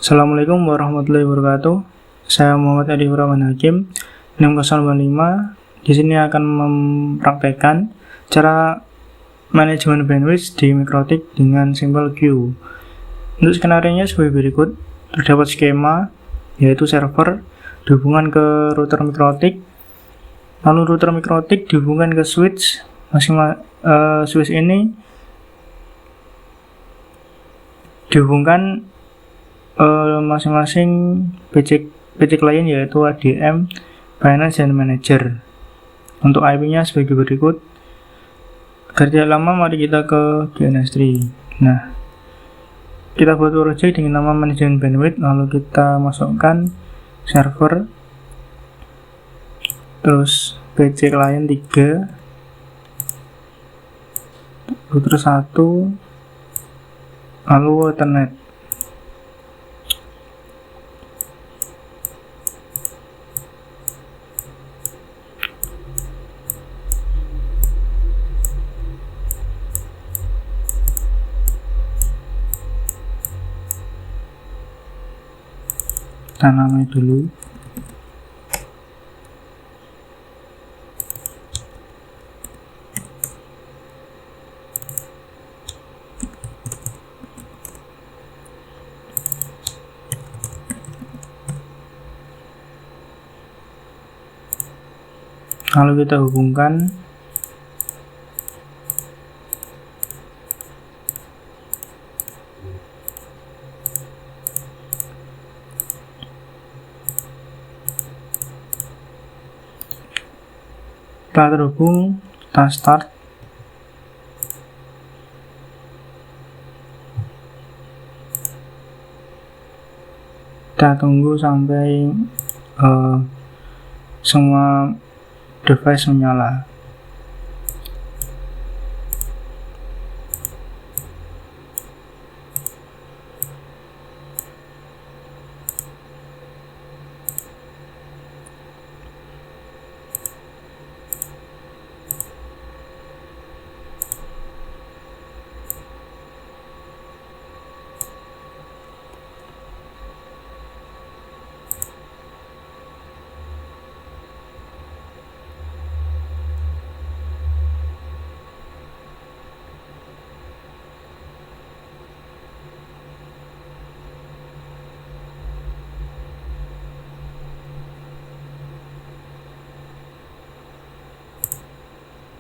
Assalamualaikum warahmatullahi wabarakatuh. Saya Muhammad Adi Furaman Hakim, 6025. Di sini akan mempraktekkan cara manajemen bandwidth di Mikrotik dengan Simple Queue. Untuk skenario-nya sebagai berikut. Terdapat skema, yaitu server dihubungkan ke router Mikrotik, lalu router Mikrotik dihubungkan ke switch. Switch ini dihubungkan masing-masing PC klien, yaitu ADM, Finance, dan Manager. Untuk IP-nya sebagai berikut. Agar tidak lama, mari kita ke DNS3. Nah, kita buat project dengan nama manajemen bandwidth, lalu kita masukkan server, terus PC klien 3, router 1, lalu Ethernet. Kita namai dulu. Lalu kita hubungkan setelah terhubung, kita start. Kita tunggu sampai semua device menyala.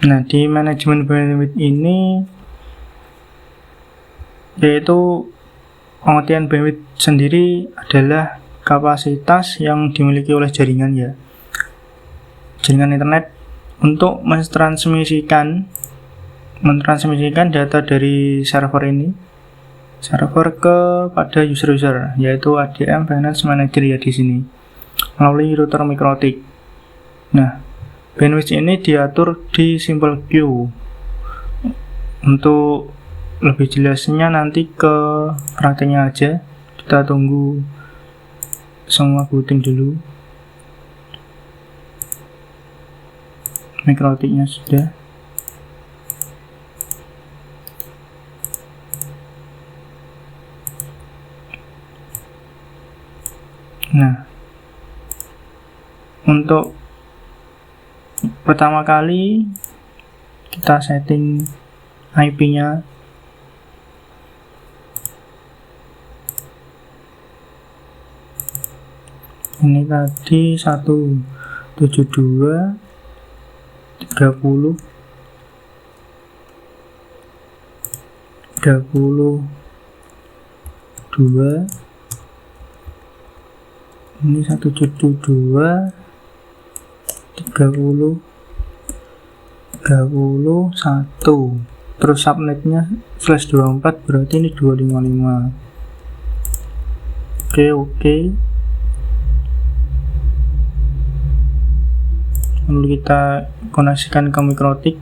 Nah, di manajemen bandwidth ini, yaitu pengertian bandwidth sendiri adalah kapasitas yang dimiliki oleh jaringan, ya, jaringan internet untuk mentransmisikan data dari server kepada user, yaitu ADM, Finance, Manager, ya, di sini melalui router Mikrotik. Nah, bandwidth ini diatur di Simple Queue. Untuk lebih jelasnya nanti ke prakteknya aja. Kita tunggu semua booting dulu. Mikrotiknya sudah. Nah, untuk pertama kali kita setting IP-nya. Ini tadi 172.30.32. Ini 172.30.31. Terus subnetnya /24, berarti ini 255. Oke. Lalu kita koneksikan ke Mikrotik.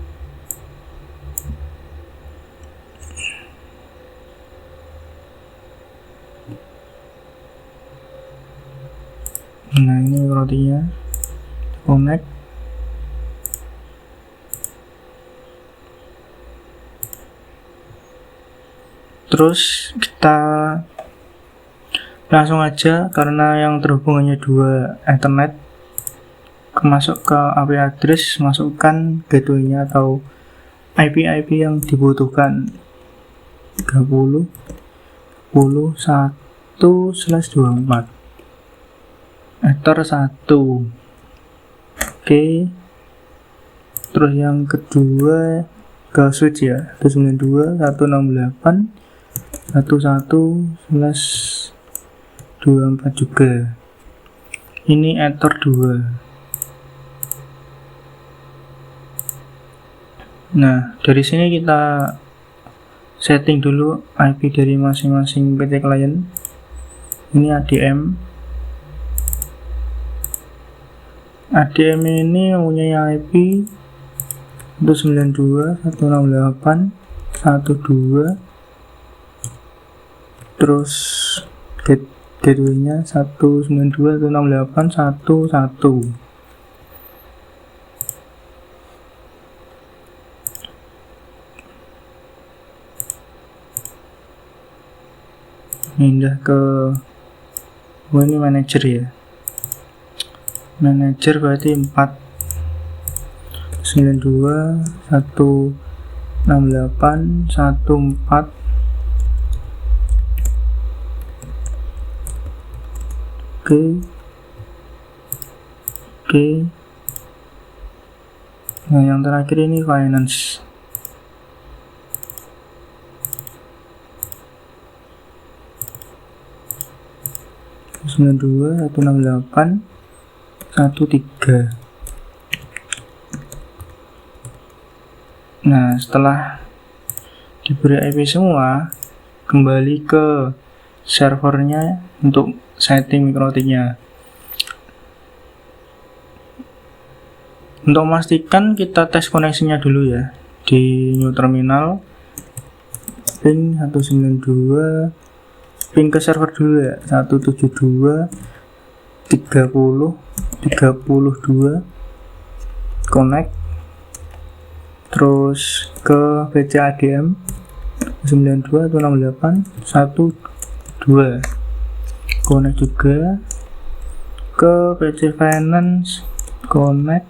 Nah, ini Mikrotiknya connect. Terus kita Langsung aja, karena yang terhubung hanya 2 Ethernet, masuk ke IP address, masukkan gateway-nya atau IP yang dibutuhkan. 30.1/24 Ether 1. Oke. Terus yang kedua ke switch ya, 192.168.11/24 juga. Ini Ether 2. Nah, dari sini kita setting dulu IP dari masing-masing PT client. Ini ADM. ADM ini mempunyai IP 192.168.12. Terus gateway-nya 192.168.11. Pindah ke ini manager ya. Manager berarti 492.168.14. Oke. Nah, yang terakhir ini finance. (92, 168, 13). Nah, setelah diberi IP semua, kembali ke servernya untuk setting mikrotiknya. Untuk memastikan, kita tes koneksinya dulu ya. Di new terminal, ping 192, ping ke server dulu ya, 172.30.32, connect. Terus ke PC ADM 92.168.12, connect juga. Ke PC finance, connect.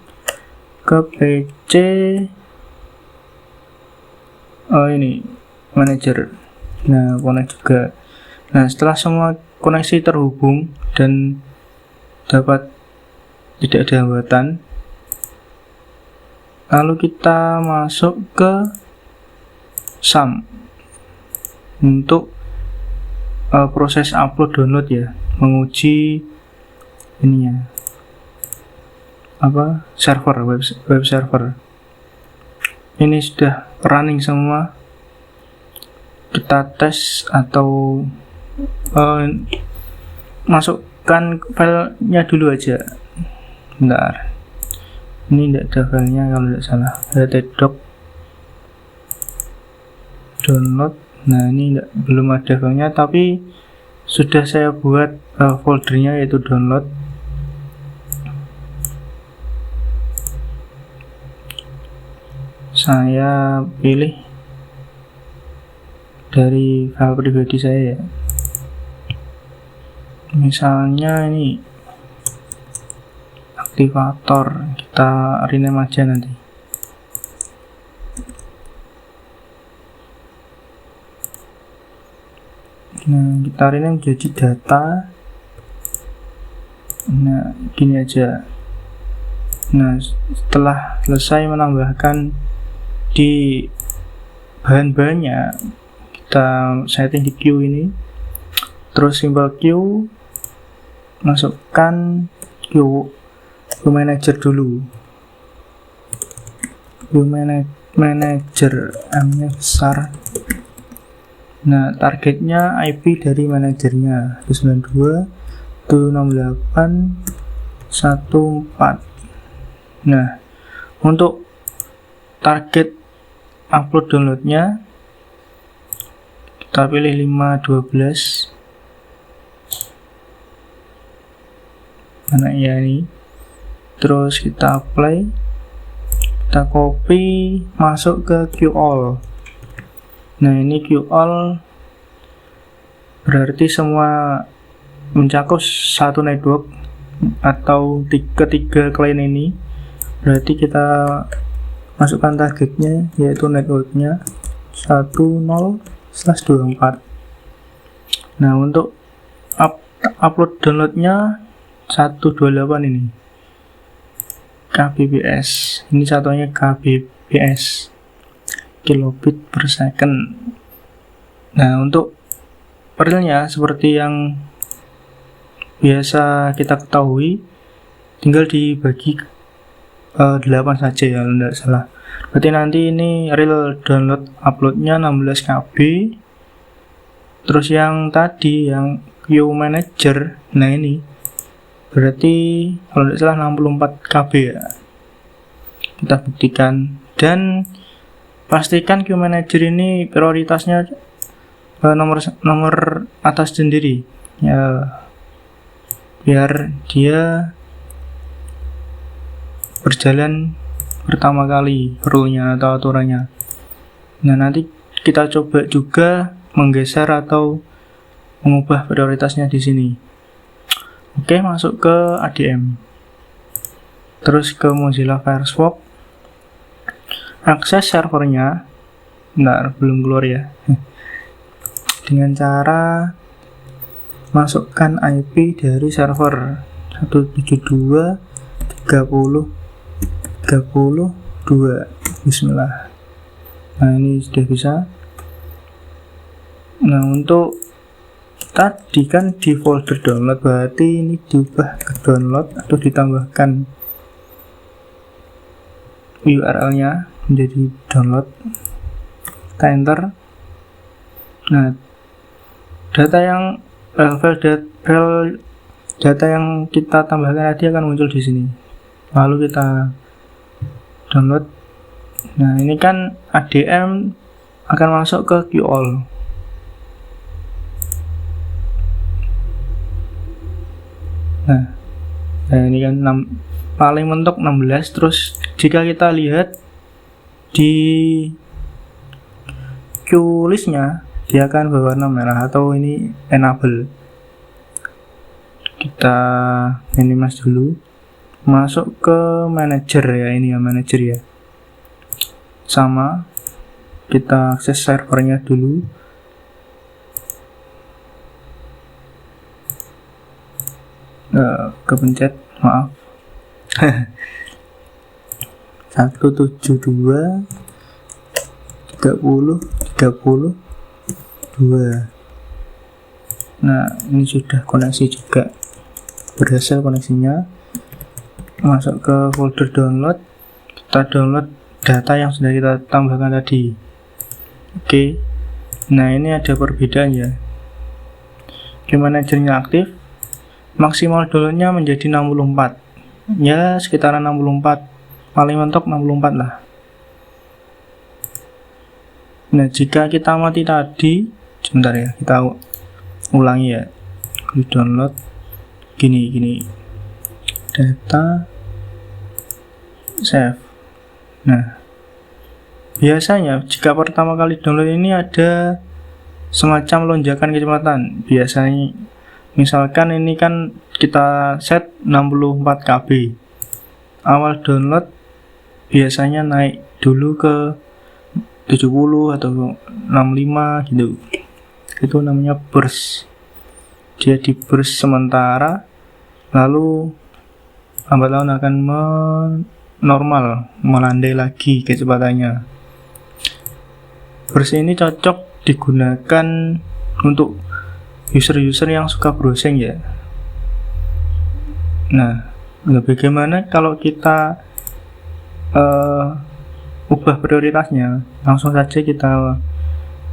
Ke PC ini manager. Nah, connect juga. Nah, setelah semua koneksi terhubung dan dapat tidak ada hambatan, lalu kita masuk ke SAM untuk proses upload download ya, menguji ininya server, web server. Ini sudah running semua. Kita tes atau masukkan filenya dulu aja. Bentar, ini tidak ada filenya kalau tidak salah. htdoc download. Nah, ini belum ada filenya, tapi sudah saya buat foldernya, yaitu download. Saya pilih dari file pribadi saya ya. Misalnya ini aktivator, kita rename aja nanti. Nah, kita rename jadi data. Nah, gini aja. Nah, setelah selesai menambahkan di bahan-bahannya, kita setting di queue ini, terus simbol queue, masukkan queue manager dulu. Queue manager M-nya besar. Nah, targetnya IP dari manajernya 192.168.14. Nah, untuk target upload downloadnya kita pilih 512. Mana ya ini? Terus kita apply, kita copy, masuk ke queue all. Nah, ini queue all berarti semua mencakup satu network atau ketiga klien ini, berarti kita masukkan targetnya yaitu networknya 10/24. Nah, untuk upload downloadnya 128 ini kbps, ini satunya kbps, kilobit per second. Nah, untuk realnya seperti yang biasa kita ketahui, tinggal dibagi 8 saja ya, tidak salah. Berarti nanti ini real download uploadnya 16 KB. Terus yang tadi yang queue manager, nah ini berarti kalau tidak salah 64 KB ya. Kita buktikan, dan pastikan queue manager ini prioritasnya nomor atas sendiri ya, biar dia berjalan pertama kali rule-nya atau aturannya. Nah, nanti kita coba juga menggeser atau mengubah prioritasnya di sini. Oke, masuk ke ADM, terus ke Mozilla Firefox, akses servernya. Bentar, belum keluar ya. Dengan cara masukkan IP dari server 172.30.32. Bismillah. Nah, ini sudah bisa. Nah, untuk tadi kan di folder download, berarti ini diubah ke download atau ditambahkan URL-nya menjadi download. Kita enter. Nah, data yang data yang kita tambahkan tadi akan muncul di sini. Lalu kita download. Nah, ini kan ADM akan masuk ke QAll. Nah, ini kan paling mentok 16. Terus jika kita lihat di queue listnya, dia akan berwarna merah atau ini enable. Kita minimize dulu, masuk ke manager ya, ini ya manager ya. Sama, kita akses servernya dulu. Kepencet, maaf. 172.30.32. Nah, ini sudah koneksi juga, berhasil koneksinya. Masuk ke folder download, kita download data yang sudah kita tambahkan tadi. Oke. Nah, ini ada perbedaan ya. Queue managernya aktif, maksimal downloadnya menjadi 64 ya, sekitaran 64, paling mentok 64 lah. Nah, jika kita mati tadi, sebentar ya, kita ulangi ya. Di download gini data save. Nah, biasanya jika pertama kali download ini ada semacam lonjakan kecepatan. Biasanya misalkan ini kan kita set 64 KB, awal download biasanya naik dulu ke 70 atau 65 gitu. Itu namanya burst. Dia di burst sementara, lalu lambat laun akan normal, melandai lagi kecepatannya. Burst ini cocok digunakan untuk user-user yang suka browsing ya. Nah, bagaimana kalau kita ubah prioritasnya? Langsung saja kita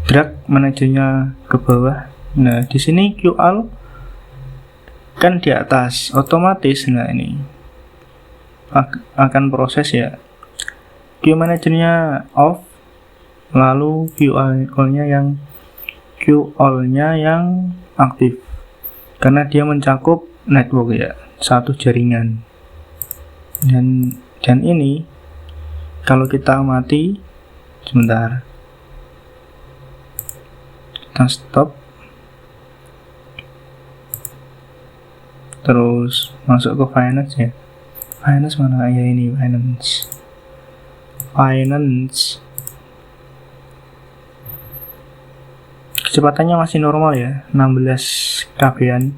drag manajernya ke bawah. Nah, di sini QAll kan di atas, otomatis. Nah, ini akan proses ya. Queue manajernya off, lalu QAll-nya yang aktif, karena dia mencakup network ya, satu jaringan. Dan ini kalau kita mati, sebentar, kita stop. terus masuk ke finance ya. Finance mana ya, ini finance kecepatannya masih normal ya, 16 kb-an.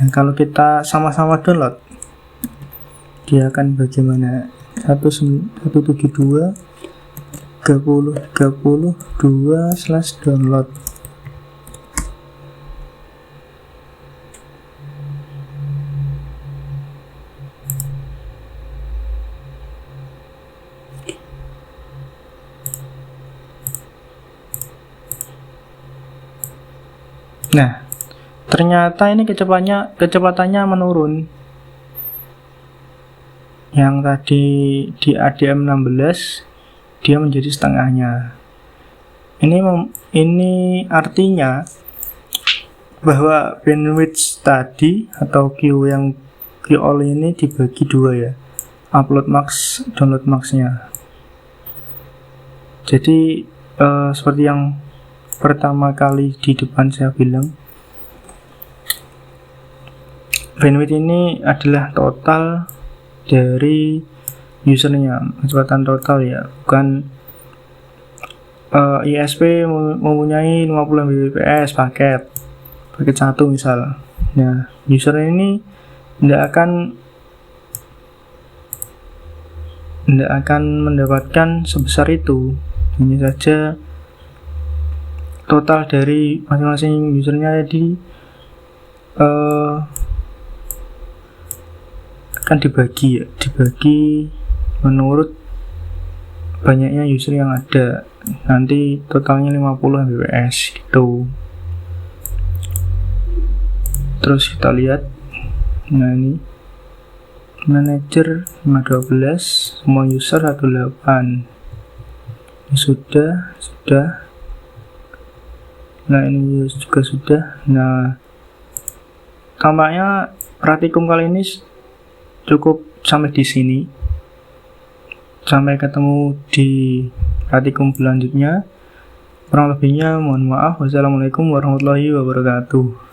Nah, kalau kita sama-sama download, dia akan bagaimana? 172 30 2/download. Nah, ternyata ini kecepatannya menurun. Yang tadi di ADM 16 dia menjadi setengahnya. Ini artinya bahwa bandwidth tadi atau QoL ini dibagi dua ya, upload max, download maxnya. Jadi seperti yang pertama kali di depan saya bilang, bandwidth ini adalah total dari usernya, kecepatan total ya, bukan ISP mempunyai 50 Mbps paket 1 misal. Nah, user ini tidak akan mendapatkan sebesar itu. Ini saja total dari masing-masing usernya akan dibagi menurut banyaknya user yang ada. Nanti totalnya 50 Mbps gitu. Terus kita lihat, nah ini manager 512, semua user 18. Ini sudah. Nah, ini juga sudah. Nah, tampaknya praktikum kali ini cukup sampai di sini. Sampai ketemu di praktikum selanjutnya. Kurang lebihnya mohon maaf. Wassalamualaikum warahmatullahi wabarakatuh.